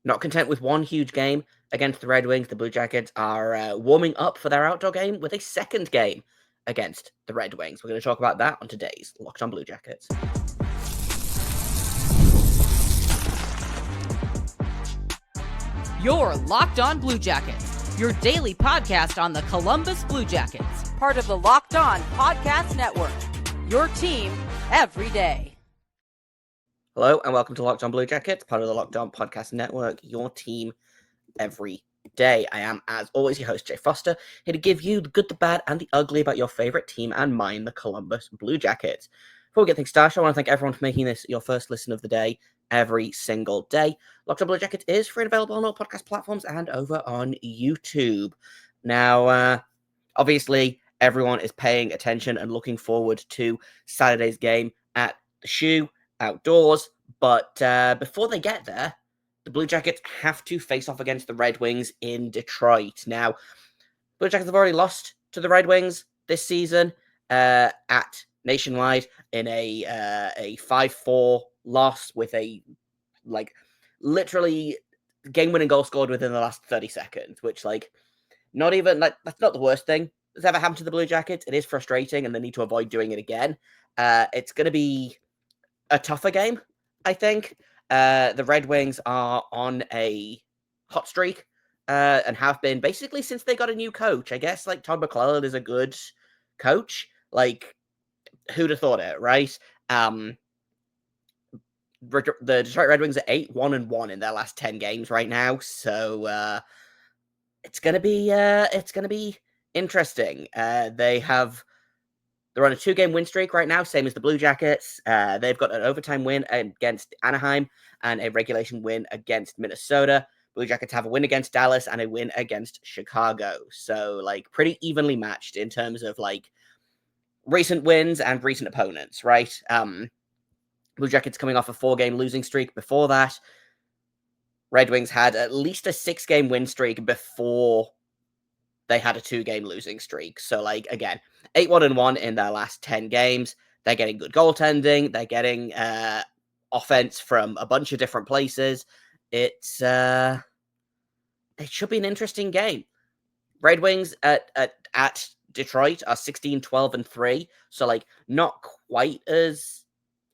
Not content with one huge game against the Red Wings, the Blue Jackets are warming up for their outdoor game with a second game against the Red Wings. We're going to talk about that on today's Locked on Blue Jackets. You're Locked on Blue Jackets, your daily podcast on the Columbus Blue Jackets, part of the Locked on Podcast Network, your team every day. Hello and welcome to Locked on Blue Jackets, part of the Locked on Podcast Network, your team every day. I am, as always, your host, Jay Foster, here to give you the good, the bad, and the ugly about your favorite team and mine, the Columbus Blue Jackets. Before we get things started, I want to thank everyone for making this your first listen of the day every single day. Locked on Blue Jackets is free and available on all podcast platforms and over on YouTube. Now, obviously, everyone is paying attention and looking forward to Saturday's game at the Shoe outdoors, but before they get there, the Blue Jackets have to face off against the Red Wings in Detroit. Now, Blue Jackets have already lost to the Red Wings this season at Nationwide in a 5-4 loss with a literally game-winning goal scored within the last 30 seconds, which not even that's not the worst thing that's ever happened to the Blue Jackets. It is frustrating, and they need to avoid doing it again. It's going to be a tougher game, I think. The Red Wings are on a hot streak and have been basically since they got a new coach. I guess Todd McClellan is a good coach. Who'd have thought it, right? The Detroit Red Wings are 8-1-1 in their last 10 games right now, so it's gonna be interesting. They're on a 2-game win streak right now, same as the Blue Jackets. They've got an overtime win against Anaheim and a regulation win against Minnesota. Blue Jackets have a win against Dallas and a win against Chicago. So, pretty evenly matched in terms of, recent wins and recent opponents, right? Blue Jackets coming off a 4-game losing streak before that. Red Wings had at least a 6-game win streak before they had a 2-game losing streak. So, again, 8-1-1 in their last 10 games. They're getting good goaltending. They're getting offense from a bunch of different places. It should be an interesting game. Red Wings at Detroit are 16-12-3. So, not quite as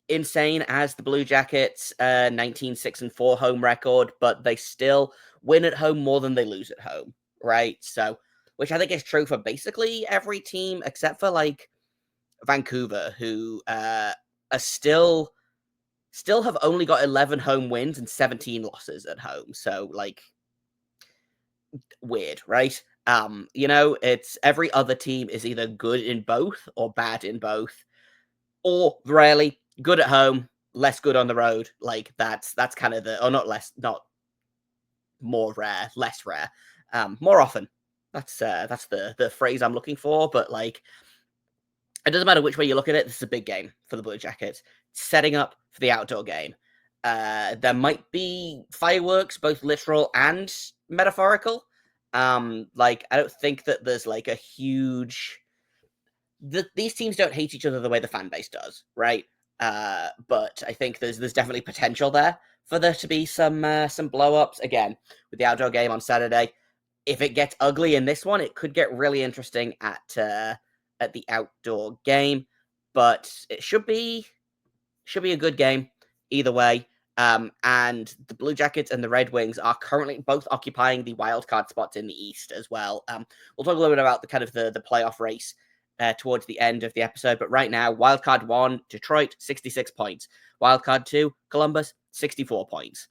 insane as the Blue Jackets' 19-6-4 home record, but they still win at home more than they lose at home, right? So, which I think is true for basically every team except for Vancouver, who are still have only got 11 home wins and 17 losses at home. So weird, right? It's every other team is either good in both or bad in both, or rarely good at home, less good on the road. That's kind of not more rare, less rare, more often. That's the phrase I'm looking for, but it doesn't matter which way you look at it. This is a big game for the Blue Jackets, setting up for the outdoor game. There might be fireworks, both literal and metaphorical. I don't think that there's a huge. These teams don't hate each other the way the fan base does, right? But I think there's definitely potential there for there to be some blow ups again with the outdoor game on Saturday. If it gets ugly in this one, it could get really interesting at the outdoor game, but it should be a good game either way. And the Blue Jackets and the Red Wings are currently both occupying the wildcard spots in the East as well. We'll talk a little bit about the playoff race towards the end of the episode, but right now, wildcard 1, Detroit, 66 points. Wildcard 2, Columbus, 64 points.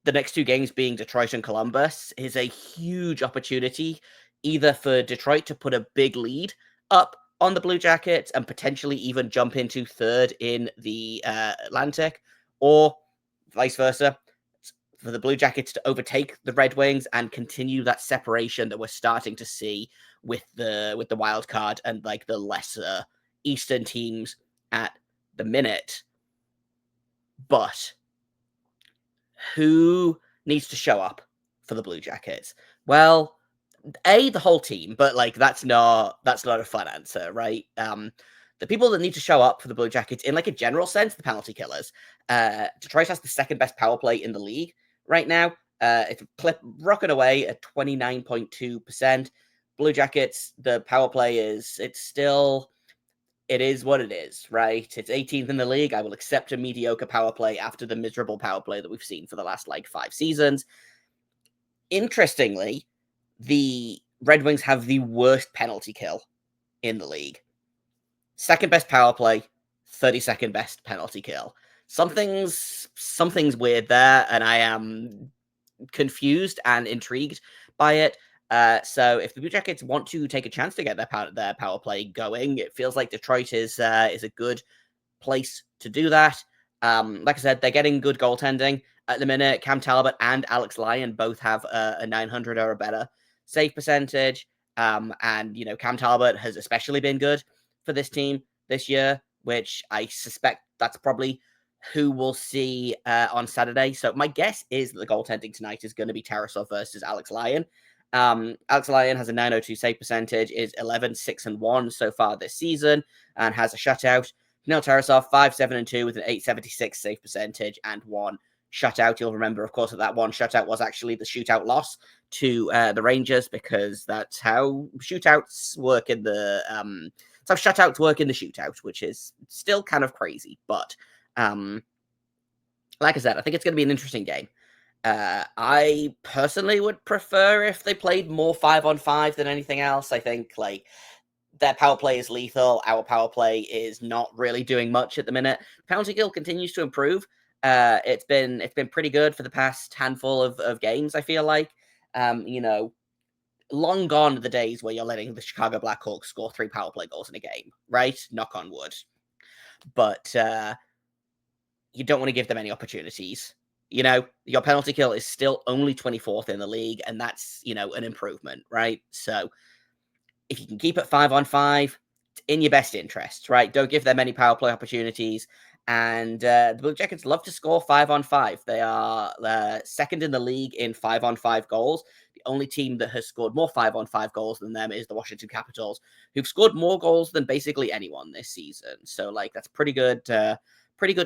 The next 2 games being Detroit and Columbus is a huge opportunity either for Detroit to put a big lead up on the Blue Jackets and potentially even jump into third in the Atlantic, or vice versa, for the Blue Jackets to overtake the Red Wings and continue that separation that we're starting to see with the wild card and the lesser Eastern teams at the minute. But who needs to show up for the Blue Jackets? Well, the whole team, but that's not a fun answer, right? the people that need to show up for the Blue Jackets in like a general sense, the penalty killers. Detroit has the second best power play in the league right now. It's rocking away at 29.2%. Blue Jackets, the power play it is what it is, right? It's 18th in the league. I will accept a mediocre power play after the miserable power play that we've seen for the last like 5 seasons. Interestingly, the Red Wings have the worst penalty kill in the league. Second best power play, 32nd best penalty kill. Something's weird there, and I am confused and intrigued by it. So if the Blue Jackets want to take a chance to get their power play going, it feels like Detroit is a good place to do that. Like I said, they're getting good goaltending at the minute. Cam Talbot and Alex Lyon both have a 900 or a better save percentage. And Cam Talbot has especially been good for this team this year, which I suspect that's probably who we'll see on Saturday. So my guess is that the goaltending tonight is going to be Tarasov versus Alex Lyon. Alex Lyon has a 902 save percentage, is 11-6-1 so far this season, and has a shutout. Neil Tarasov, 5-7-2 with an 876 save percentage and 1 shutout. You'll remember, of course, that one shutout was actually the shootout loss to the Rangers, because that's how shootouts work in the shutouts work in the shootout, which is still kind of crazy. But like I said, I think it's going to be an interesting game. I personally would prefer if they played more 5-on-5 than anything else. I think like their power play is lethal. Our power play is not really doing much at the minute. Penalty kill continues to improve. It's been pretty good for the past handful of games, I feel like. Long gone are the days where you're letting the Chicago Blackhawks score 3 power play goals in a game, right? Knock on wood. But you don't want to give them any opportunities. Your penalty kill is still only 24th in the league, and that's, an improvement, right? So if you can keep it 5-on-5, it's in your best interest, right? Don't give them any power play opportunities. And the Blue Jackets love to score 5-on-5. They are second in the league in 5-on-5 goals. The only team that has scored more 5-on-5 goals than them is the Washington Capitals, who've scored more goals than basically anyone this season. So, that's pretty good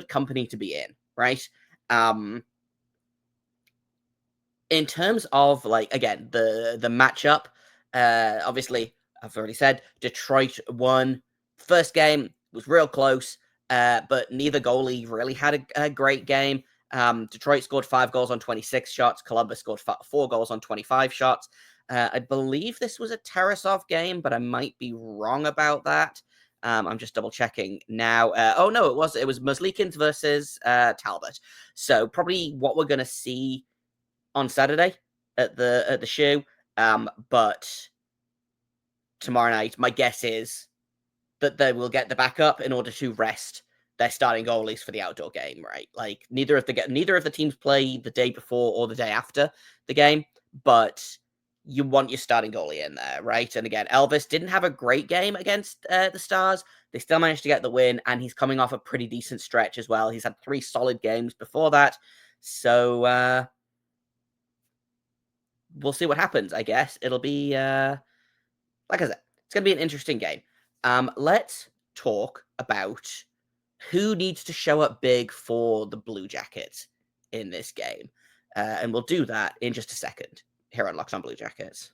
company to be in, right? In terms of, again, the matchup, obviously, I've already said, Detroit won. First game was real close, but neither goalie really had a great game. Detroit scored 5 goals on 26 shots. Columbus scored 4 goals on 25 shots. I believe this was a Tarasov game, but I might be wrong about that. I'm just double checking now. Oh no, it was Muslikins versus Talbot. So probably what we're going to see on Saturday at the show. But tomorrow night, my guess is that they will get the backup in order to rest their starting goalies for the outdoor game, right? Like neither of the teams play the day before or the day after the game, but you want your starting goalie in there, right? And again, Elvis didn't have a great game against the Stars. They still managed to get the win, and he's coming off a pretty decent stretch as well. He's had 3 solid games before that. So we'll see what happens, I guess. It'll be, like I said, it's going to be an interesting game. Let's talk about who needs to show up big for the Blue Jackets in this game. And we'll do that in just a second here on Locked On Blue Jackets.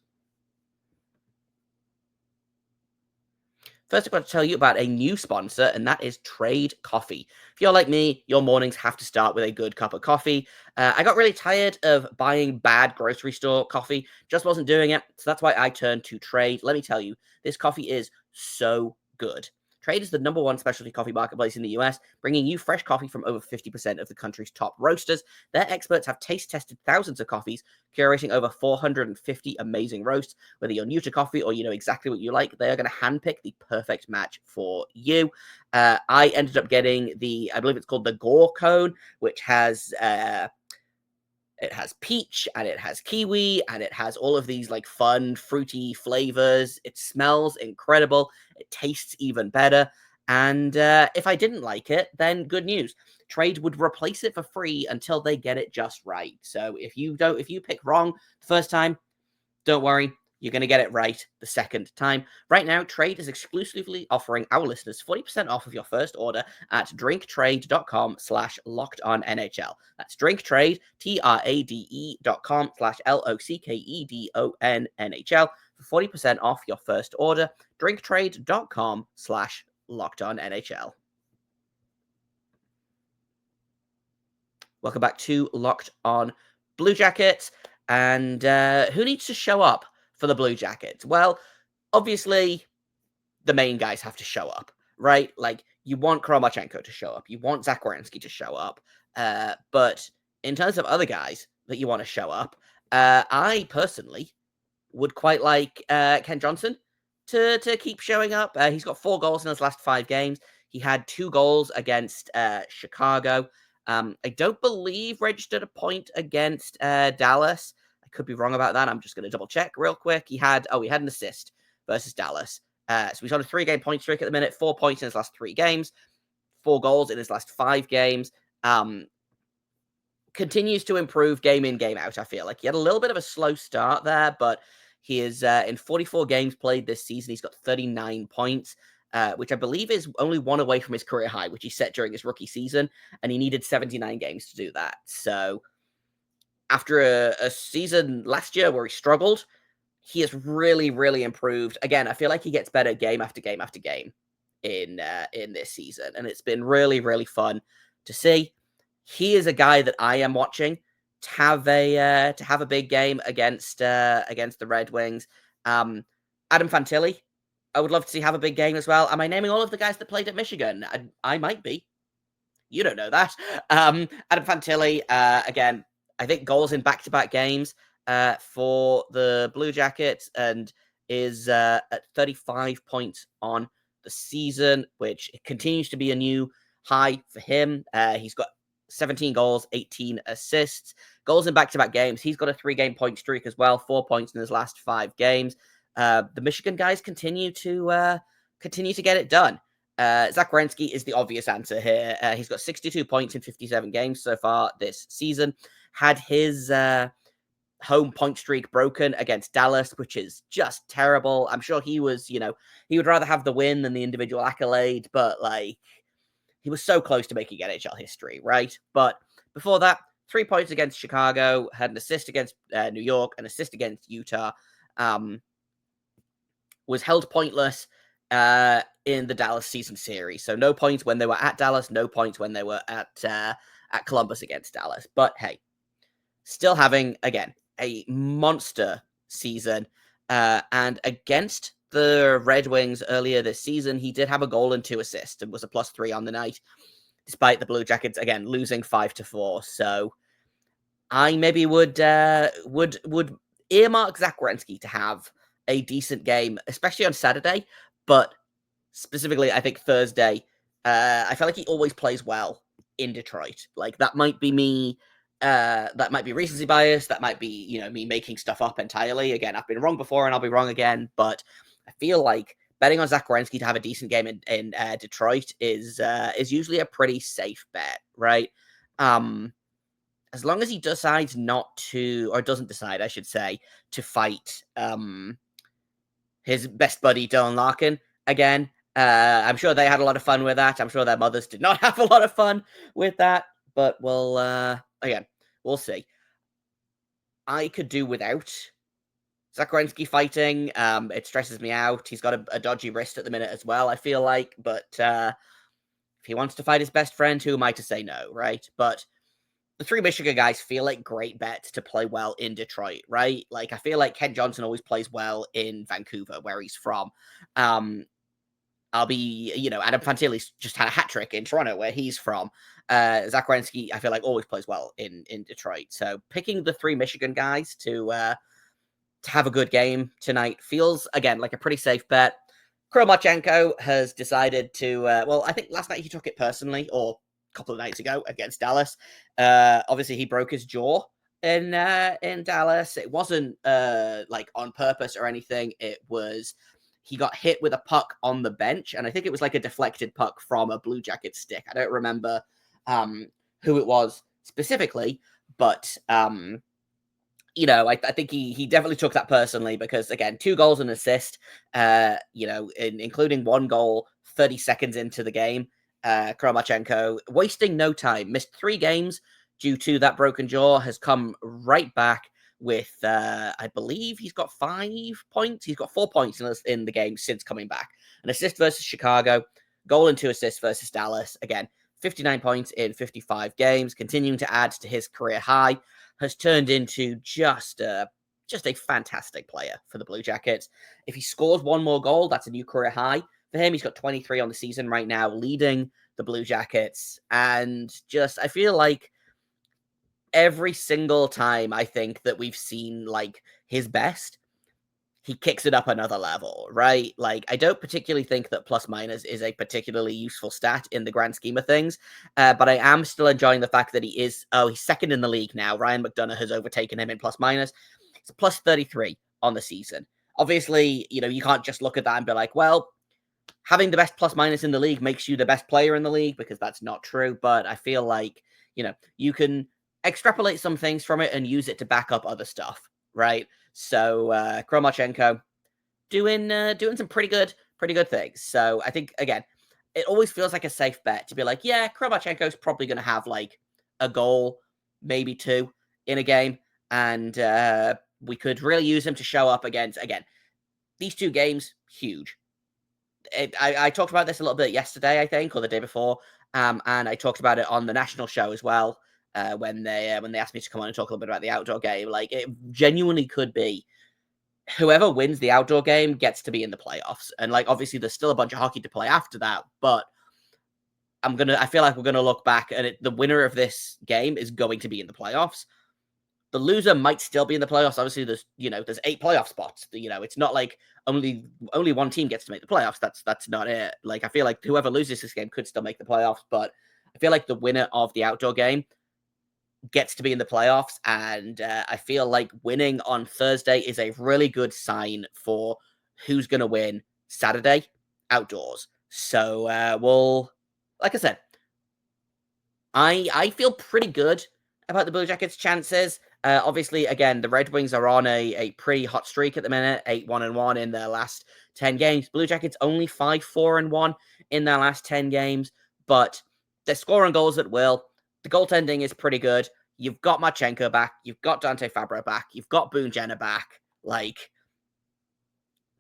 First, I've got to tell you about a new sponsor, and that is Trade Coffee. If you're like me, your mornings have to start with a good cup of coffee. I got really tired of buying bad grocery store coffee. Just wasn't doing it, so that's why I turned to Trade. Let me tell you, this coffee is so good. Trade is the #1 specialty coffee marketplace in the US, bringing you fresh coffee from over 50% of the country's top roasters. Their experts have taste-tested thousands of coffees, curating over 450 amazing roasts. Whether you're new to coffee or you know exactly what you like, they are going to handpick the perfect match for you. I ended up getting I believe it's called the Gore Cone, which has it has peach, and it has kiwi, and it has all of these fun, fruity flavors. It smells incredible. It tastes even better. And if I didn't like it, then good news. Trade would replace it for free until they get it just right. So if you pick wrong the first time, don't worry. you're going to get it right the second time. Right now, Trade is exclusively offering our listeners 40% off of your first order at drinktrade.com/lockedonnhl. That's drinktrade, TRADE.com/LOCKEDONNHL for 40% off your first order. drinktrade.com/lockedonnhl. Welcome back to Locked On Blue Jackets. And who needs to show up for the Blue Jackets? Well, obviously, the main guys have to show up, right? Like, you want Kromachenko to show up. You want Zach Werenski to show up. But in terms of other guys that you want to show up, I personally would quite like Ken Johnson to keep showing up. He's got 4 goals in his last 5 games. He had 2 goals against Chicago. I don't believe registered a point against Dallas. I could be wrong about that. I'm just going to double check real quick. He had an assist versus Dallas. So he's on a 3-game point streak at the minute. 4 points in his last 3 games. 4 goals in his last 5 games. Continues to improve game in, game out, I feel like. He had a little bit of a slow start there, but he is in 44 games played this season. He's got 39 points. Which I believe is only 1 away from his career high, which he set during his rookie season, and he needed 79 games to do that. So after a season last year where he struggled, he has really, really improved. Again, I feel like he gets better game after game after game in this season, and it's been really, really fun to see. He is a guy that I am watching to have a big game against the Red Wings. Adam Fantilli, I would love to see have a big game as well. Am I naming all of the guys that played at Michigan? I might be. You don't know that. Adam Fantilli, again, I think goals in back-to-back games for the Blue Jackets, and is at 35 points on the season, which continues to be a new high for him. He's got 17 goals, 18 assists. Goals in back-to-back games. He's got a 3-game point streak as well, 4 points in his last 5 games. The Michigan guys continue to get it done. Zach Werenski is the obvious answer here. He's got 62 points in 57 games so far this season. Had his home point streak broken against Dallas, which is just terrible. I'm sure he was, he would rather have the win than the individual accolade, but like, he was so close to making NHL history, right? But before that, 3 points against Chicago, had an assist against New York, an assist against Utah. Was held pointless in the Dallas season series. So no points when they were at Dallas, no points when they were at Columbus against Dallas. But hey, still having, again, a monster season. And against the Red Wings earlier this season, he did have a goal and 2 assists and was a +3 on the night, despite the Blue Jackets, again, losing 5-4. So I maybe would earmark Zach Werenski to have a decent game, especially on Saturday, but specifically, I think Thursday. I feel like he always plays well in Detroit. Like, that might be me. That might be recency bias. That might be, me making stuff up entirely. Again, I've been wrong before and I'll be wrong again, but I feel like betting on Zach Werenski to have a decent game in Detroit is usually a pretty safe bet, right? As long as he decides not to, or doesn't decide, I should say, to fight his best buddy Dylan Larkin again. I'm sure they had a lot of fun with that. I'm sure their mothers did not have a lot of fun with that, but we'll see. I could do without Zach Werenski fighting. It stresses me out. He's got a dodgy wrist at the minute as well, I feel like, but if he wants to fight his best friend, who am I to say no, right? But the 3 Michigan guys feel like great bets to play well in Detroit, right? Like, I feel like Ken Johnson always plays well in Vancouver, where he's from. Adam Fantilli's just had a hat trick in Toronto, where he's from. Zach Werenski, I feel like, always plays well in Detroit. So picking the 3 Michigan guys to have a good game tonight feels, again, like a pretty safe bet. Kromachenko has decided to, I think last night he took it personally, or couple of nights ago against Dallas. Obviously, he broke his jaw in Dallas. It wasn't like on purpose or anything. It was he got hit with a puck on the bench, and I think it was like a deflected puck from a Blue Jacket stick. I don't remember who it was specifically, but I think he definitely took that personally because, again, 2 goals and assist, including 1 goal 30 seconds into the game. Kromachenko, wasting no time, missed 3 games due to that broken jaw, has come right back with, I believe he's got 5 points. He's got 4 points in the game since coming back. An assist versus Chicago, goal and 2 assists versus Dallas. Again, 59 points in 55 games, continuing to add to his career high, has turned into just a fantastic player for the Blue Jackets. If he scores 1 more goal, that's a new career high for him. He's got 23 on the season right now, leading the Blue Jackets. And I feel like every single time I think that we've seen like his best, he kicks it up another level, right? Like, I don't particularly think that plus minus is a particularly useful stat in the grand scheme of things, but I am still enjoying the fact that he's second in the league now. Ryan McDonough has overtaken him in plus minus. It's plus 33 on the season. Obviously, you can't just look at that and be like, well, having the best plus minus in the league makes you the best player in the league, because that's not true. But I feel like, you can extrapolate some things from it and use it to back up other stuff, right? So Kromachenko doing some pretty good things. So I think, again, it always feels like a safe bet to be like, yeah, Kromachenko's probably going to have like a goal, maybe 2 in a game, and we could really use him to show up against, again, these 2 games, huge. I talked about this a little bit yesterday, I think, or the day before, and I talked about it on the national show as well. When they asked me to come on and talk a little bit about the outdoor game, like, it genuinely could be whoever wins the outdoor game gets to be in the playoffs. And like, obviously there's still a bunch of hockey to play after that, but I feel like we're gonna look back and the winner of this game is going to be in the playoffs. The loser might still be in the playoffs. Obviously, there's 8 playoff spots. It's not like only one team gets to make the playoffs. That's not it. Like, I feel like whoever loses this game could still make the playoffs, but I feel like the winner of the outdoor game gets to be in the playoffs, and I feel like winning on Thursday is a really good sign for who's going to win Saturday outdoors. So like I said, I feel pretty good about the Blue Jackets' chances. Obviously, again, the Red Wings are on a pretty hot streak at the minute, 8-1-1 in their last 10 games. Blue Jackets only 5-4-1 in their last 10 games, but they're scoring goals at will. The goaltending is pretty good. You've got Marchenko back. You've got Dante Fabro back. You've got Boone Jenner back. Like,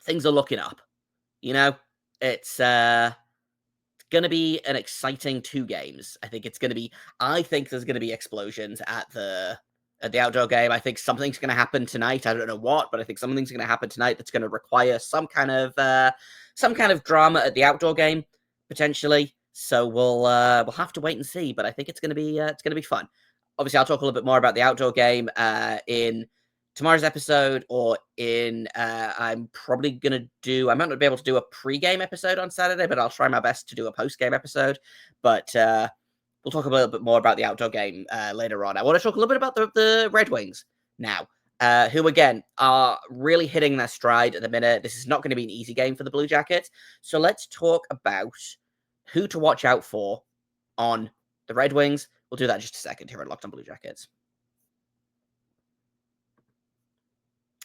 things are looking up. It's going to be an exciting 2 games. I think there's going to be explosions at the outdoor game. I think something's going to happen tonight. I don't know what, but I think something's going to happen tonight that's going to require some kind of drama at the outdoor game, potentially. So we'll have to wait and see. But I think it's going to be fun. Obviously, I'll talk a little bit more about the outdoor game in tomorrow's episode, or in I'm probably gonna do. I might not be able to do a pre-game episode on Saturday, but I'll try my best to do a post-game episode. But we'll talk a little bit more about the outdoor game later on. I want to talk a little bit about the Red Wings now, who again are really hitting their stride at the minute. This is not going to be an easy game for the Blue Jackets. So let's talk about who to watch out for on the Red Wings. We'll do that in just a second here at Locked on Blue Jackets.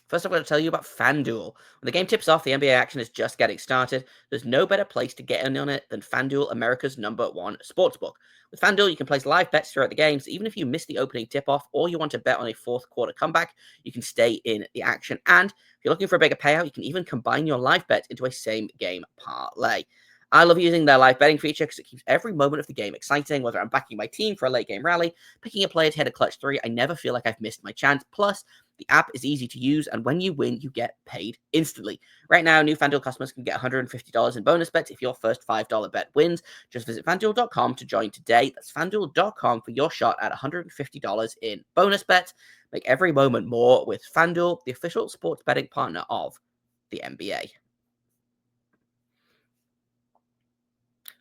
First, I'm going to tell you about FanDuel. When the game tips off, the NBA action is just getting started. There's no better place to get in on it than FanDuel, America's #1 sportsbook. With FanDuel, you can place live bets throughout the games. Even if you miss the opening tip-off or you want to bet on a fourth quarter comeback, you can stay in the action. And if you're looking for a bigger payout, you can even combine your live bet into a same-game parlay. I love using their live betting feature because it keeps every moment of the game exciting, whether I'm backing my team for a late-game rally, picking a player to hit a clutch 3. I never feel like I've missed my chance. Plus, the app is easy to use, and when you win, you get paid instantly. Right now, new FanDuel customers can get $150 in bonus bets if your first $5 bet wins. Just visit FanDuel.com to join today. That's FanDuel.com for your shot at $150 in bonus bets. Make every moment more with FanDuel, the official sports betting partner of the NBA.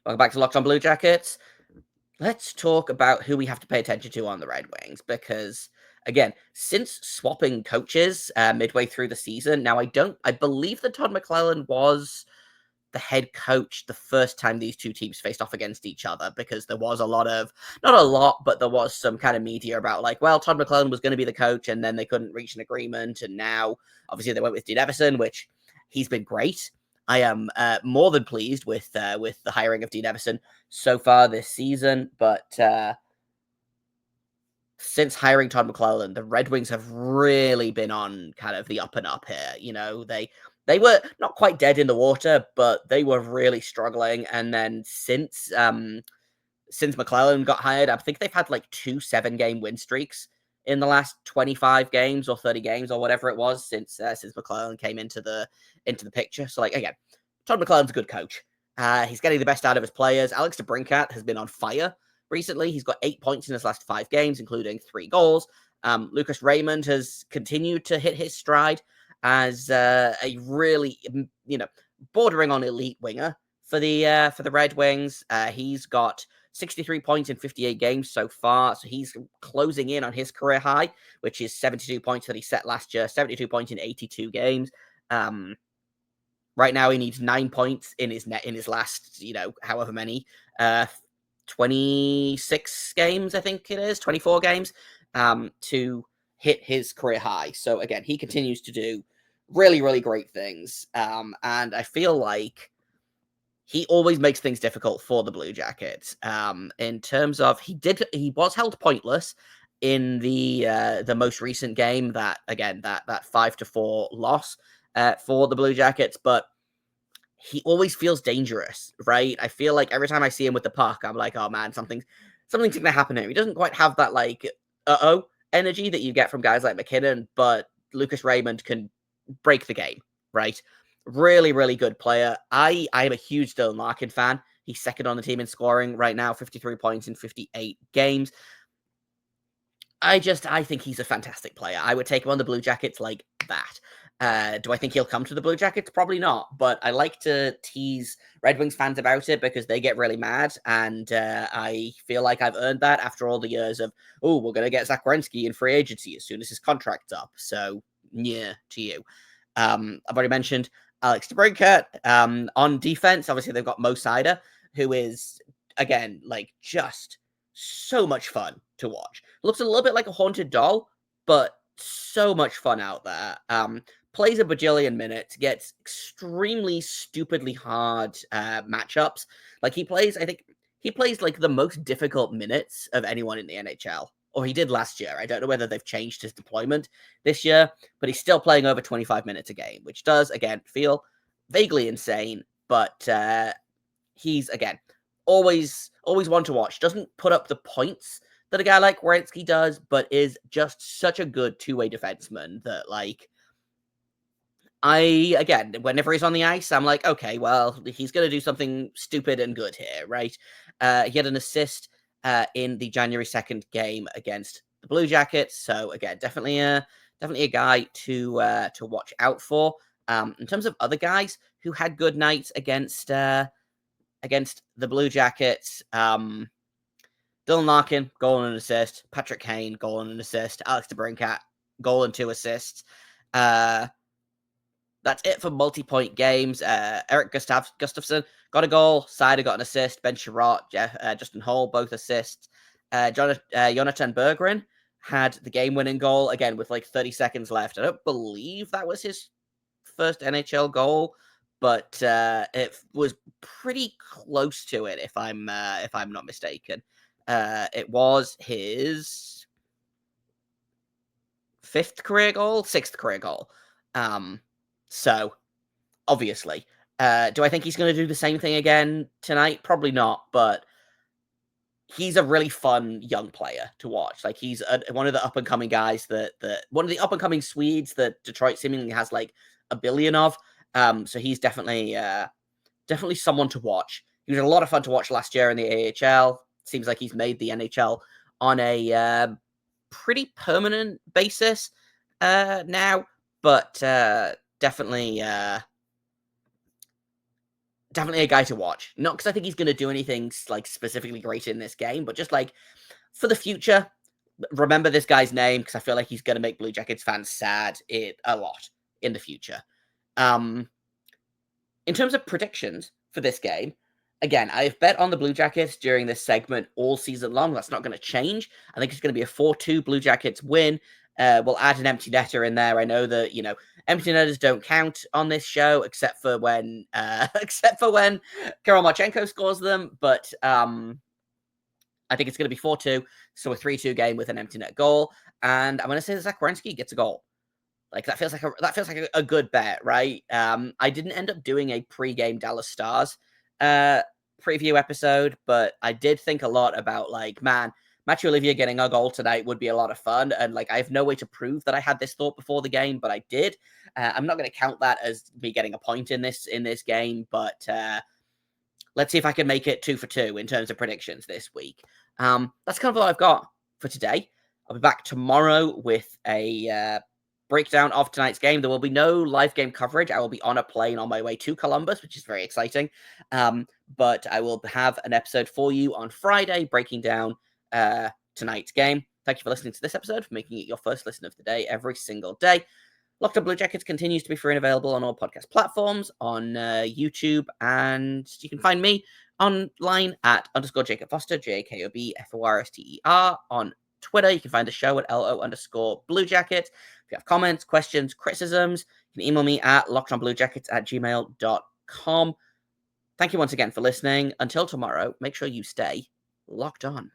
Welcome back to Locked on Blue Jackets. Let's talk about who we have to pay attention to on the Red Wings, because again, since swapping coaches midway through the season, now I believe that Todd McClellan was the head coach the first time these two teams faced off against each other, because there was a lot of, not a lot, but there was some kind of media about like, well, Todd McClellan was going to be the coach and then they couldn't reach an agreement. And now obviously they went with Dean Everson, which he's been great. I am more than pleased with the hiring of Dean Everson so far this season. But since hiring Todd McClellan, the Red Wings have really been on kind of the up and up here. You know, they were not quite dead in the water, but they were really struggling. And then since McClellan got hired, I think they've had like 2 7-game win streaks in the last 25 games or 30 games or whatever it was since McClellan came into the picture. So like, again, Todd McClellan's a good coach. He's getting the best out of his players. Alex DeBrincat has been on fire recently. He's got 8 points in his last 5 games, including 3 goals. Lucas Raymond has continued to hit his stride as a really, bordering on elite winger for the Red Wings. He's got 63 points in 58 games so far, so he's closing in on his career high, which is 72 points that he set last year, 72 points in 82 games. Right now he needs 9 points in his last, however many, 26 games, I think it is, 24 games, to hit his career high. So again, he continues to do really, really great things. And I feel like he always makes things difficult for the Blue Jackets. In terms of, he was held pointless in the most recent game, that 5-4 loss for the Blue Jackets, but he always feels dangerous, right? I feel like every time I see him with the puck, I'm like, oh man, something's going to happen here. He doesn't quite have that like energy that you get from guys like McKinnon, but Lucas Raymond can break the game, right? Really, really good player. I am a huge Dylan Larkin fan. He's second on the team in scoring right now, 53 points in 58 games. I think he's a fantastic player. I would take him on the Blue Jackets like that. Do I think he'll come to the Blue Jackets? Probably not. But I like to tease Red Wings fans about it because they get really mad. And I feel like I've earned that after all the years of, oh, we're going to get Zach Werenski in free agency as soon as his contract's up. So, yeah, to you. I've already mentioned Alex DeBrincat. On defense, obviously, they've got Mo Sider, who is, again, like just so much fun to watch. Looks a little bit like a haunted doll, but so much fun out there. Plays a bajillion minutes, gets extremely stupidly hard matchups. Like he plays like the most difficult minutes of anyone in the NHL. Or he did last year. I don't know whether they've changed his deployment this year, but he's still playing over 25 minutes a game, which does, again, feel vaguely insane. But he's, again, always one to watch. Doesn't put up the points that a guy like Werenski does, but is just such a good two-way defenseman that, like, whenever he's on the ice, I'm like, okay, well, he's going to do something stupid and good here, right? He had an assist in the January 2nd game against the Blue Jackets. So again, definitely a guy to watch out for. In terms of other guys who had good nights against the Blue Jackets, Dylan Larkin, goal and an assist. Patrick Kane, goal and an assist. Alex DeBrincat, goal and 2 assists. That's it for multi-point games. Eric Gustafsson got a goal. Sider got an assist. Ben Sherratt, Justin Hall, both assists. Jonathan Berggren had the game-winning goal, again, with like 30 seconds left. I don't believe that was his first NHL goal, but it was pretty close to it, if I'm not mistaken. It was his 6th career goal. So, obviously, do I think he's going to do the same thing again tonight? Probably not, but he's a really fun young player to watch. Like, he's one of the up-and-coming guys one of the up-and-coming Swedes that Detroit seemingly has, like, a billion of. So he's definitely someone to watch. He was a lot of fun to watch last year in the AHL. Seems like he's made the NHL on a pretty permanent basis now, but definitely a guy to watch. Not because I think he's going to do anything like specifically great in this game, but just like for the future, remember this guy's name because I feel like he's going to make Blue Jackets fans sad a lot in the future. In In terms of predictions for this game, again, I've bet on the Blue Jackets during this segment all season long. That's not going to change. I think it's going to be a 4-2 Blue Jackets win. We'll add an empty netter in there. I know that, empty netters don't count on this show except for when Kirill Marchenko scores them. But I think it's going to be 4-2, so a 3-2 game with an empty net goal. And I'm going to say that Zach Werenski gets a goal. Like that feels like a good bet, right? I didn't end up doing a pre-game Dallas Stars preview episode, but I did think a lot about Matthew Olivier getting a goal tonight would be a lot of fun, and I have no way to prove that I had this thought before the game, but I did. I'm not going to count that as me getting a point in this game, but let's see if I can make it 2 for 2 in terms of predictions this week. That's kind of all I've got for today. I'll be back tomorrow with a breakdown of tonight's game. There will be no live game coverage. I will be on a plane on my way to Columbus, which is very exciting. But I will have an episode for you on Friday breaking down tonight's game. Thank you for listening to this episode, for making it your first listen of the day every single day. Locked On Blue Jackets continues to be free and available on all podcast platforms, on YouTube, and you can find me online at _Jacob Foster, JAKOBFORSTER, on Twitter. You can find the show at LO_Blue Jacket. If you have comments, questions, criticisms, you can email me at lockedonbluejackets@gmail.com. Thank you once again for listening. Until tomorrow, make sure you stay locked on.